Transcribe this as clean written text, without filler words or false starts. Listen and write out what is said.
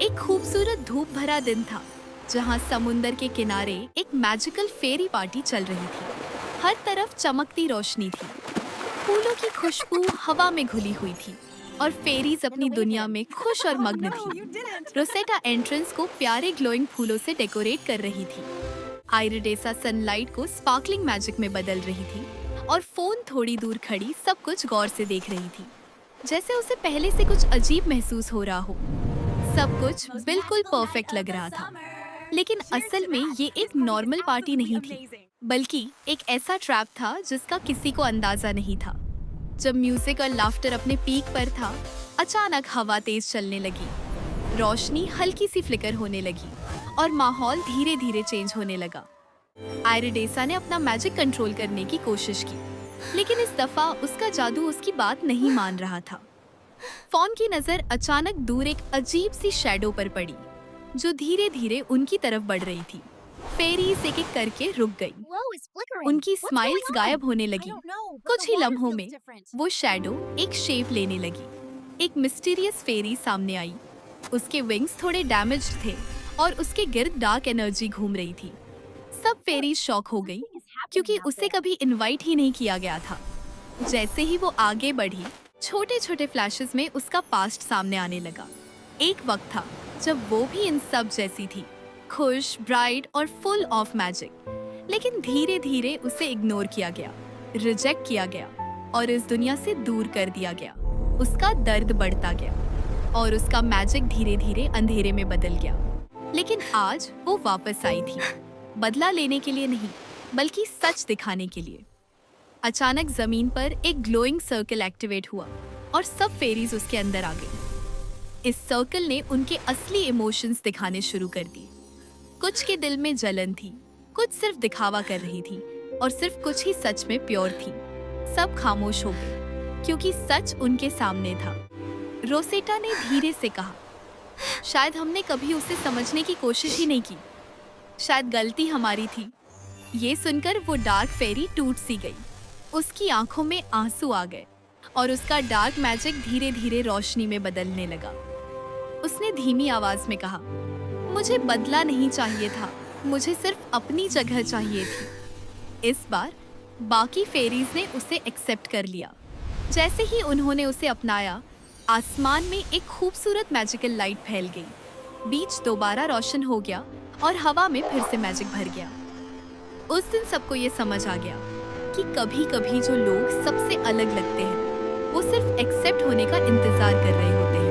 एक खूबसूरत धूप भरा दिन था जहां समुंदर के किनारे एक मैजिकल फेरी पार्टी चल रही थी। हर तरफ चमकती रोशनी थी, फूलों की खुशबू हवा में घुली हुई थी और फेरीज अपनी दुनिया में खुश और मग्न थी। रोसेटा एंट्रेंस को प्यारे ग्लोइंग फूलों से डेकोरेट कर रही थी। आइरिडेसा सनलाइट को स्पार्कलिंग मैजिक में बदल रही थी और फोन थोड़ी दूर खड़ी सब कुछ गौर से देख रही थी, जैसे उसे पहले से कुछ अजीब महसूस हो रहा हो। सब कुछ बिल्कुल परफेक्ट लग रहा था, लेकिन असल में ये एक नॉर्मल पार्टी नहीं थी, बल्कि एक ऐसा ट्रैप था जिसका किसी को अंदाजा नहीं था। जब म्यूजिक और लाफ्टर अपने पीक पर था, अचानक हवा तेज चलने लगी, रोशनी हल्की सी फ्लिकर होने लगी और माहौल धीरे धीरे चेंज होने लगा। आयरिडेसा ने अपना मैजिक कंट्रोल करने की कोशिश की, लेकिन इस दफा उसका जादू उसकी बात नहीं मान रहा था। फॉन की नजर अचानक दूर एक अजीब सी शैडो पर पड़ी, जो धीरे धीरे उनकी तरफ बढ़ रही थी। फेरीज एक एक करके रुक गई, उनकी स्माइल्स गायब होने लगी। कुछ ही लम्हों में वो शैडो एक शेप लेने लगी। एक मिस्टीरियस फेरी सामने आई। उसके विंग्स थोड़े डैमेज्ड थे और उसके गिर्द डार्क एनर्जी घूम रही थी। सब फेरीज शॉक हो गई, क्योंकि उसे कभी इनवाइट ही नहीं किया गया था। जैसे ही वो आगे बढ़ी, छोटे छोटे फ्लैशेस में उसका पास्ट सामने आने लगा। एक वक्त था जब वो भी इन सब जैसी थी, खुश, ब्राइट और फुल ऑफ मैजिक। लेकिन धीरे धीरे उसे इग्नोर किया गया, रिजेक्ट किया गया और इस दुनिया से दूर कर दिया गया। उसका दर्द बढ़ता गया और उसका मैजिक धीरे धीरे अंधेरे में बदल गया। लेकिन आज वो वापस आई थी, बदला लेने के लिए नहीं, बल्कि सच दिखाने के लिए। अचानक जमीन पर एक ग्लोइंग सर्कल एक्टिवेट हुआ और सब फेरीज उसके अंदर आ गई। इस सर्कल ने उनके असली इमोशंस दिखाने शुरू कर दिए। कुछ के दिल में जलन थी, कुछ सिर्फ दिखावा कर रही थी और सिर्फ कुछ ही सच में प्योर थी। सब खामोश हो गए, क्योंकि सच उनके सामने था। रोसेटा ने धीरे से कहा, शायद हमने कभी उसे समझने की कोशिश ही नहीं की, शायद गलती हमारी थी। ये सुनकर वो डार्क फेरी टूट सी गई। उसकी आंखों में आंसू आ गए और उसका डार्क मैजिक धीरे धीरे रोशनी में बदलने लगा। उसने धीमी आवाज में कहा, मुझे बदला नहीं चाहिए था, मुझे सिर्फ अपनी जगह चाहिए थी। इस बार बाकी फेरीज ने उसे एक्सेप्ट कर लिया। जैसे ही उन्होंने उसे अपनाया, आसमान में एक खूबसूरत मैजिकल लाइट फैल गई। बीच दोबारा रोशन हो गया और हवा में फिर से मैजिक भर गया। उस दिन सबको ये समझ आ गया कि कभी-कभी जो लोग सबसे अलग लगते हैं, वो सिर्फ एक्सेप्ट होने का इंतजार कर रहे होते हैं।